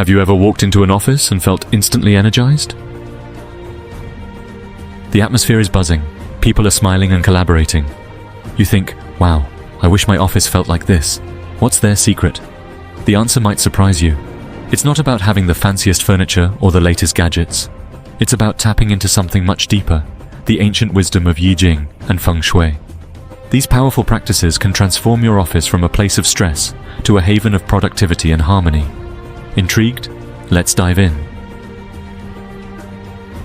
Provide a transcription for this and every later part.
Have you ever walked into an office and felt instantly energized? The atmosphere is buzzing. People are smiling and collaborating. You think, wow, I wish my office felt like this. What's their secret? The answer might surprise you. It's not about having the fanciest furniture or the latest gadgets. It's about tapping into something much deeper, the ancient wisdom of Yi Jing and Feng Shui. These powerful practices can transform your office from a place of stress to a haven of productivity and harmony. Intrigued? Let's dive in.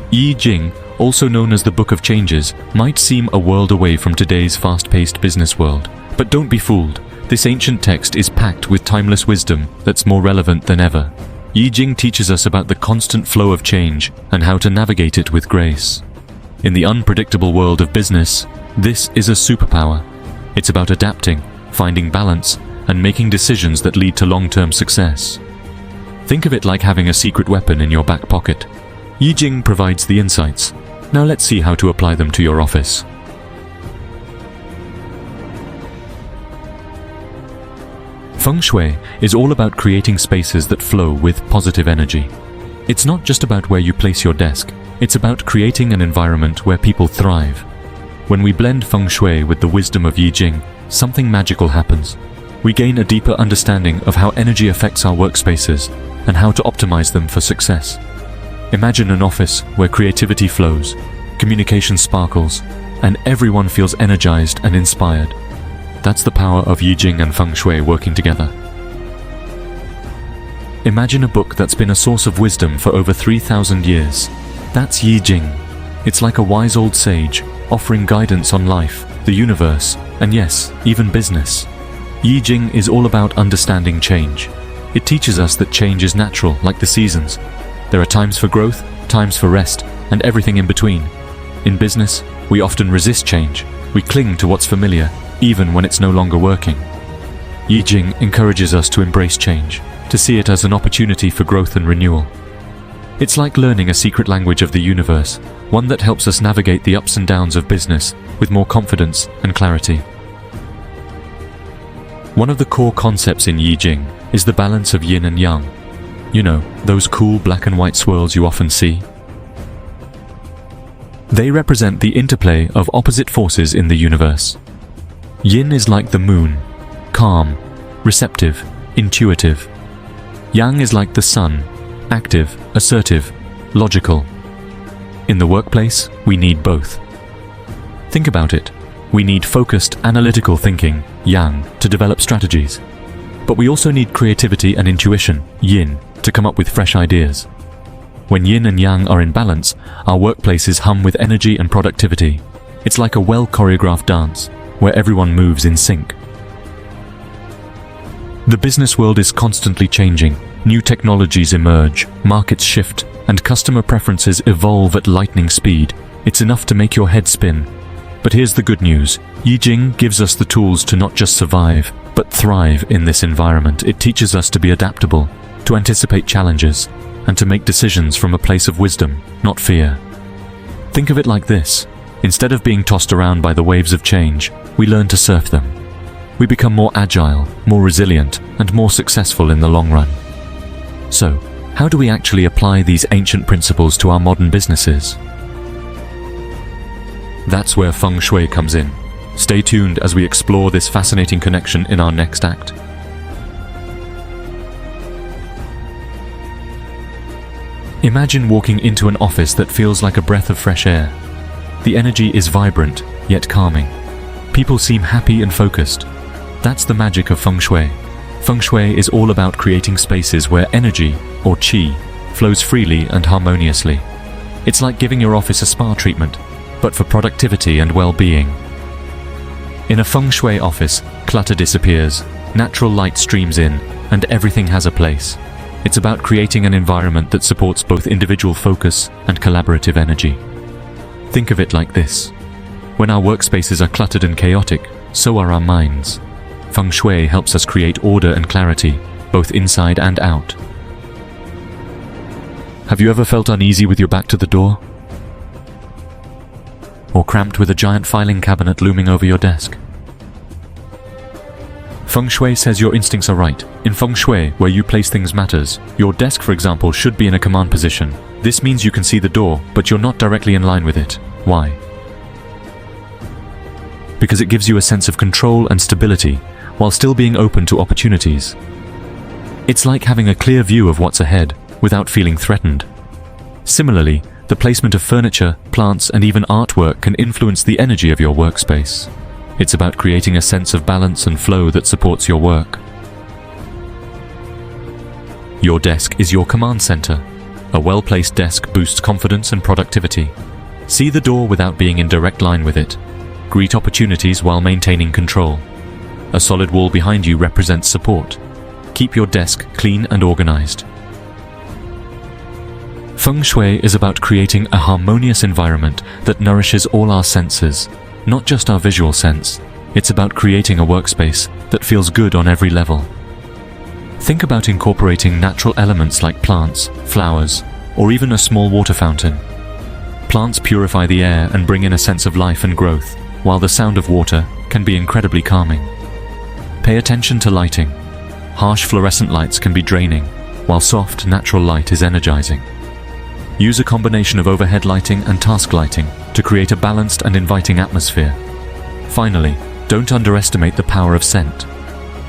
Yi Jing, also known as the Book of Changes, might seem a world away from today's fast-paced business world. But don't be fooled. This ancient text is packed with timeless wisdom that's more relevant than ever. Yi Jing teaches us about the constant flow of change and how to navigate it with grace. In the unpredictable world of business, this is a superpower. It's about adapting, finding balance, and making decisions that lead to long-term success. Think of it like having a secret weapon in your back pocket. Yi Jing provides the insights. Now let's see how to apply them to your office. Feng Shui is all about creating spaces that flow with positive energy. It's not just about where you place your desk. It's about creating an environment where people thrive. When we blend Feng Shui with the wisdom of Yi Jing, something magical happens. We gain a deeper understanding of how energy affects our workspaces and how to optimize them for success. Imagine an office where creativity flows, communication sparkles, and everyone feels energized and inspired. That's the power of Yi Jing and Feng Shui working together. Imagine a book that's been a source of wisdom for over 3,000 years. That's Yi Jing. It's like a wise old sage, offering guidance on life, the universe, and yes, even business. Yi Jing is all about understanding change. It teaches us that change is natural, like the seasons. There are times for growth, times for rest, and everything in between. In business, we often resist change. We cling to what's familiar, even when it's no longer working. Yi Jing encourages us to embrace change, to see it as an opportunity for growth and renewal. It's like learning a secret language of the universe, one that helps us navigate the ups and downs of business with more confidence and clarity. One of the core concepts in Yi Jing is the balance of yin and yang. You know, those cool black and white swirls you often see? They represent the interplay of opposite forces in the universe. Yin is like the moon, calm, receptive, intuitive. Yang is like the sun, active, assertive, logical. In the workplace, we need both. Think about it. We need focused, analytical thinking, yang, to develop strategies. But we also need creativity and intuition, yin, to come up with fresh ideas. When yin and yang are in balance, our workplaces hum with energy and productivity. It's like a well-choreographed dance, where everyone moves in sync. The business world is constantly changing. New technologies emerge, markets shift, and customer preferences evolve at lightning speed. It's enough to make your head spin. But here's the good news. Yi Jing gives us the tools to not just survive, but thrive in this environment. It teaches us to be adaptable, to anticipate challenges, and to make decisions from a place of wisdom, not fear. Think of it like this. Instead of being tossed around by the waves of change, we learn to surf them. We become more agile, more resilient, and more successful in the long run. So, how do we actually apply these ancient principles to our modern businesses? That's where Feng Shui comes in. Stay tuned as we explore this fascinating connection in our next act. Imagine walking into an office that feels like a breath of fresh air. The energy is vibrant, yet calming. People seem happy and focused. That's the magic of Feng Shui. Feng Shui is all about creating spaces where energy, or qi, flows freely and harmoniously. It's like giving your office a spa treatment, but for productivity and well-being. In a Feng Shui office, clutter disappears, natural light streams in, and everything has a place. It's about creating an environment that supports both individual focus and collaborative energy. Think of it like this. When our workspaces are cluttered and chaotic, so are our minds. Feng Shui helps us create order and clarity, both inside and out. Have you ever felt uneasy with your back to the door? Or cramped with a giant filing cabinet looming over your desk? Feng Shui says your instincts are right. In Feng Shui, where you place things matters. Your desk, for example, should be in a command position. This means you can see the door, but you're not directly in line with it. Why? Because it gives you a sense of control and stability, while still being open to opportunities. It's like having a clear view of what's ahead, without feeling threatened. Similarly, the placement of furniture, plants, and even artwork can influence the energy of your workspace. It's about creating a sense of balance and flow that supports your work. Your desk is your command center. A well-placed desk boosts confidence and productivity. See the door without being in direct line with it. Greet opportunities while maintaining control. A solid wall behind you represents support. Keep your desk clean and organized. Feng Shui is about creating a harmonious environment that nourishes all our senses, not just our visual sense. It's about creating a workspace that feels good on every level. Think about incorporating natural elements like plants, flowers, or even a small water fountain. Plants purify the air and bring in a sense of life and growth, while the sound of water can be incredibly calming. Pay attention to lighting. Harsh fluorescent lights can be draining, while soft, natural light is energizing. Use a combination of overhead lighting and task lighting to create a balanced and inviting atmosphere. Finally, don't underestimate the power of scent.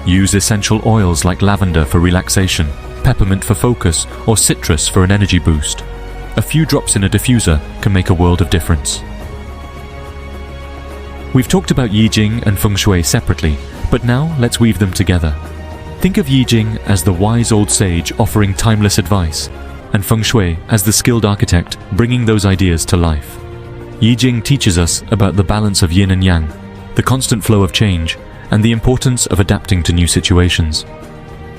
Use essential oils like lavender for relaxation, peppermint for focus, or citrus for an energy boost. A few drops in a diffuser can make a world of difference. We've talked about Yi Jing and Feng Shui separately, but now let's weave them together. Think of Yi Jing as the wise old sage offering timeless advice, and Feng Shui as the skilled architect bringing those ideas to life. Yi Jing teaches us about the balance of yin and yang, the constant flow of change, and the importance of adapting to new situations.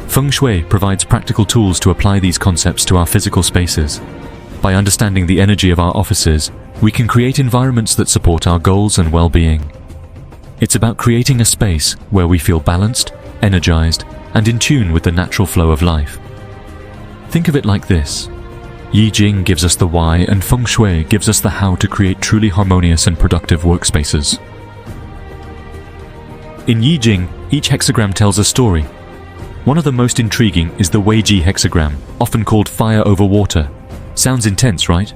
Feng Shui provides practical tools to apply these concepts to our physical spaces. By understanding the energy of our offices, we can create environments that support our goals and well-being. It's about creating a space where we feel balanced, energized, and in tune with the natural flow of life. Think of it like this. Yi Jing gives us the why and Feng Shui gives us the how to create truly harmonious and productive workspaces. In Yi Jing, each hexagram tells a story. One of the most intriguing is the Weiji hexagram, often called fire over water. Sounds intense, right?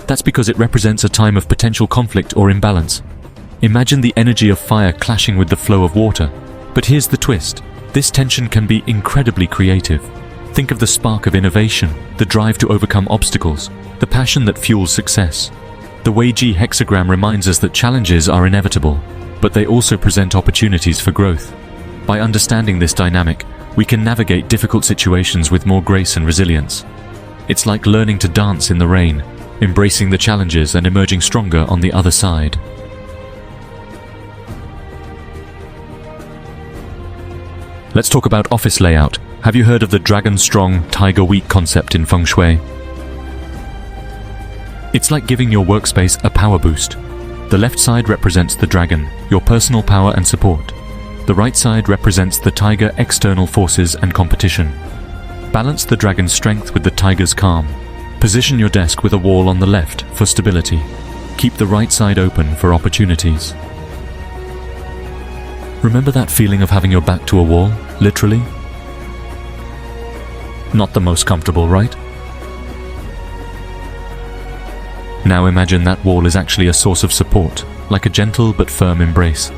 That's because it represents a time of potential conflict or imbalance. Imagine the energy of fire clashing with the flow of water. But here's the twist. This tension can be incredibly creative. Think of the spark of innovation, the drive to overcome obstacles, the passion that fuels success. The Weiji hexagram reminds us that challenges are inevitable, but they also present opportunities for growth. By understanding this dynamic, we can navigate difficult situations with more grace and resilience. It's like learning to dance in the rain, embracing the challenges and emerging stronger on the other side. Let's talk about office layout. Have you heard of the Dragon Strong, Tiger Weak concept in Feng Shui? It's like giving your workspace a power boost. The left side represents the dragon, your personal power and support. The right side represents the tiger, external forces and competition. Balance the dragon's strength with the tiger's calm. Position your desk with a wall on the left for stability. Keep the right side open for opportunities. Remember that feeling of having your back to a wall, literally? Not the most comfortable, right? Now imagine that wall is actually a source of support, like a gentle but firm embrace.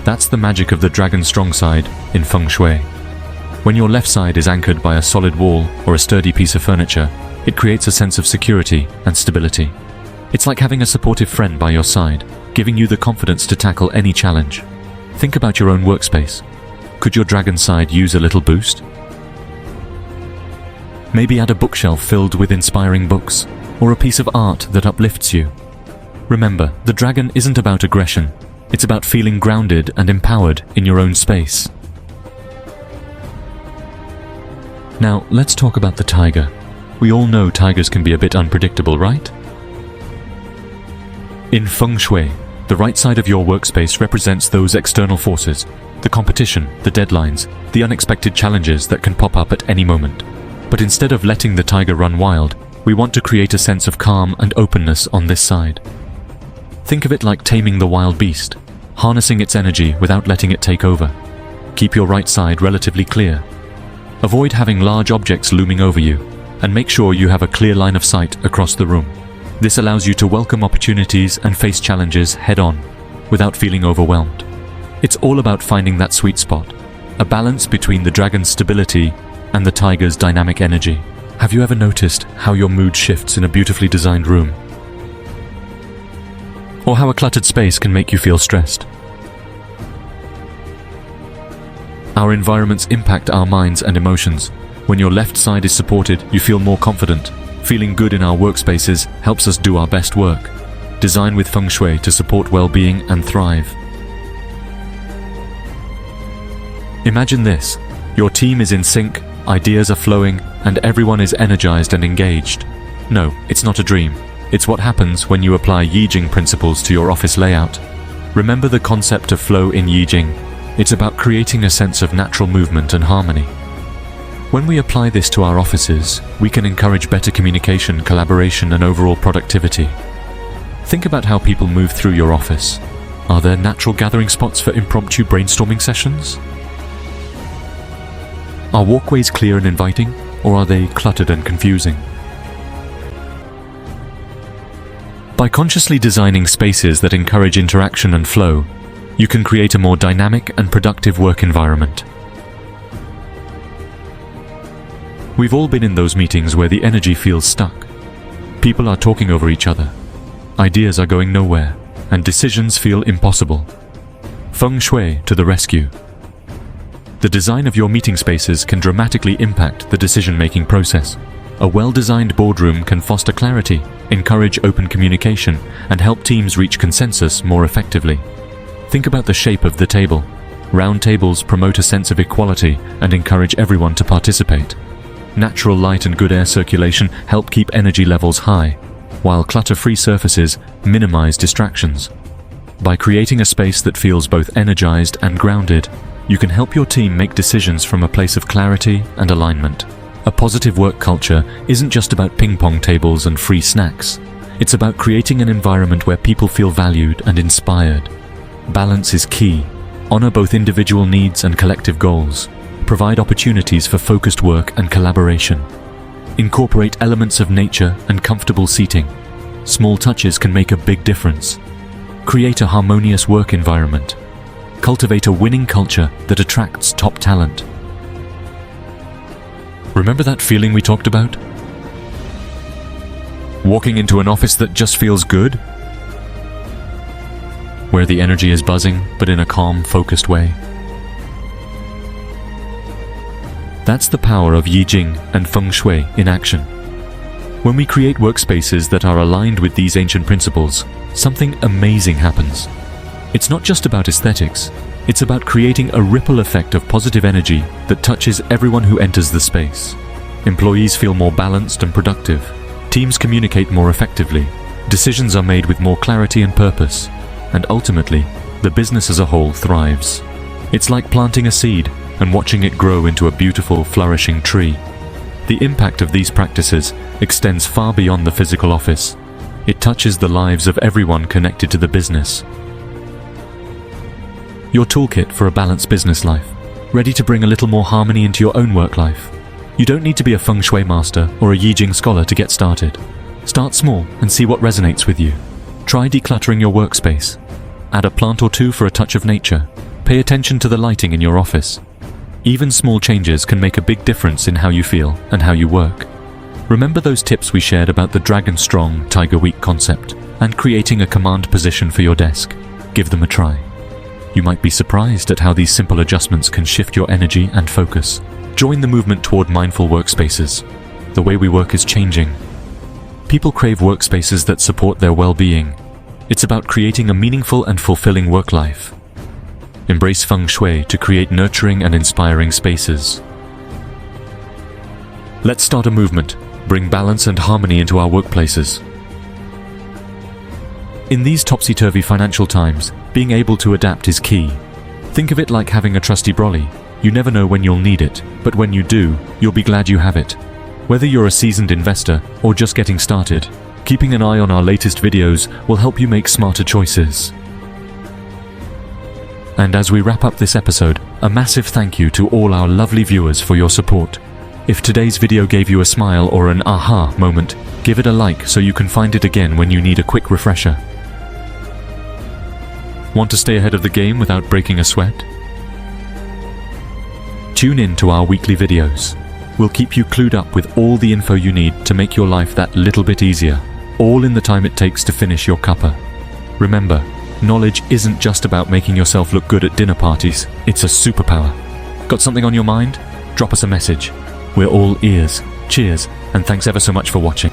That's the magic of the Dragon Strong side in Feng Shui. When your left side is anchored by a solid wall or a sturdy piece of furniture, it creates a sense of security and stability. It's like having a supportive friend by your side, giving you the confidence to tackle any challenge. Think about your own workspace. Could your dragon side use a little boost? Maybe add a bookshelf filled with inspiring books, or a piece of art that uplifts you. Remember, the dragon isn't about aggression. It's about feeling grounded and empowered in your own space. Now, let's talk about the tiger. We all know tigers can be a bit unpredictable, right? In Feng Shui, the right side of your workspace represents those external forces, the competition, the deadlines, the unexpected challenges that can pop up at any moment. But instead of letting the tiger run wild, we want to create a sense of calm and openness on this side. Think of it like taming the wild beast, harnessing its energy without letting it take over. keep your right side relatively clear. Avoid having large objects looming over you, and make sure you have a clear line of sight across the room. This allows you to welcome opportunities and face challenges head-on, without feeling overwhelmed. It's all about finding that sweet spot, a balance between the dragon's stability and the tiger's dynamic energy. Have you ever noticed how your mood shifts in a beautifully designed room? Or how a cluttered space can make you feel stressed? Our environments impact our minds and emotions. When your left side is supported, you feel more confident. Feeling good in our workspaces helps us do our best work. Design with Feng Shui to support well-being and thrive. Imagine this. Your team is in sync, ideas are flowing, and everyone is energized and engaged. No, it's not a dream. It's what happens when you apply Yi Jing principles to your office layout. Remember the concept of flow in Yi Jing. It's about creating a sense of natural movement and harmony. When we apply this to our offices, we can encourage better communication, collaboration, and overall productivity. Think about how people move through your office. Are there natural gathering spots for impromptu brainstorming sessions? Are walkways clear and inviting, or are they cluttered and confusing? By consciously designing spaces that encourage interaction and flow, you can create a more dynamic and productive work environment. We've all been in those meetings where the energy feels stuck. People are talking over each other, ideas are going nowhere, and decisions feel impossible. Feng Shui to the rescue. The design of your meeting spaces can dramatically impact the decision-making process. A well-designed boardroom can foster clarity, encourage open communication, and help teams reach consensus more effectively. Think about the shape of the table. Round tables promote a sense of equality and encourage everyone to participate. Natural light and good air circulation help keep energy levels high, while clutter-free surfaces minimize distractions. By creating a space that feels both energized and grounded, you can help your team make decisions from a place of clarity and alignment. A positive work culture isn't just about ping-pong tables and free snacks. It's about creating an environment where people feel valued and inspired. Balance is key. Honor both individual needs and collective goals. Provide opportunities for focused work and collaboration. Incorporate elements of nature and comfortable seating. Small touches can make a big difference. Create a harmonious work environment. Cultivate a winning culture that attracts top talent. Remember that feeling we talked about? Walking into an office that just feels good? Where the energy is buzzing, but in a calm, focused way. That's the power of Yi Jing and Feng Shui in action. When we create workspaces that are aligned with these ancient principles, something amazing happens. It's not just about aesthetics, it's about creating a ripple effect of positive energy that touches everyone who enters the space. Employees feel more balanced and productive. Teams communicate more effectively. Decisions are made with more clarity and purpose. And ultimately, the business as a whole thrives. It's like planting a seed and watching it grow into a beautiful, flourishing tree. The impact of these practices extends far beyond the physical office. It touches the lives of everyone connected to the business. Your toolkit for a balanced business life, ready to bring a little more harmony into your own work life. You don't need to be a Feng Shui master or a Yi Jing scholar to get started. Start small and see what resonates with you. Try decluttering your workspace. Add a plant or two for a touch of nature. Pay attention to the lighting in your office. Even small changes can make a big difference in how you feel and how you work. Remember those tips we shared about the Dragon Strong, Tiger Weak concept and creating a command position for your desk. Give them a try. You might be surprised at how these simple adjustments can shift your energy and focus. Join the movement toward mindful workspaces. The way we work is changing. People crave workspaces that support their well-being. It's about creating a meaningful and fulfilling work life. Embrace Feng Shui to create nurturing and inspiring spaces. Let's start a movement. Bring balance and harmony into our workplaces. In these topsy-turvy financial times, being able to adapt is key. Think of it like having a trusty brolly. You never know when you'll need it, but when you do, you'll be glad you have it. Whether you're a seasoned investor or just getting started, keeping an eye on our latest videos will help you make smarter choices. And as we wrap up this episode, a massive thank you to all our lovely viewers for your support. If today's video gave you a smile or an aha moment, give it a like so you can find it again when you need a quick refresher. Want to stay ahead of the game without breaking a sweat? Tune in to our weekly videos. We'll keep you clued up with all the info you need to make your life that little bit easier, all in the time it takes to finish your cuppa. Remember, knowledge isn't just about making yourself look good at dinner parties, it's a superpower. Got something on your mind? Drop us a message. We're all ears. Cheers, and thanks ever so much for watching.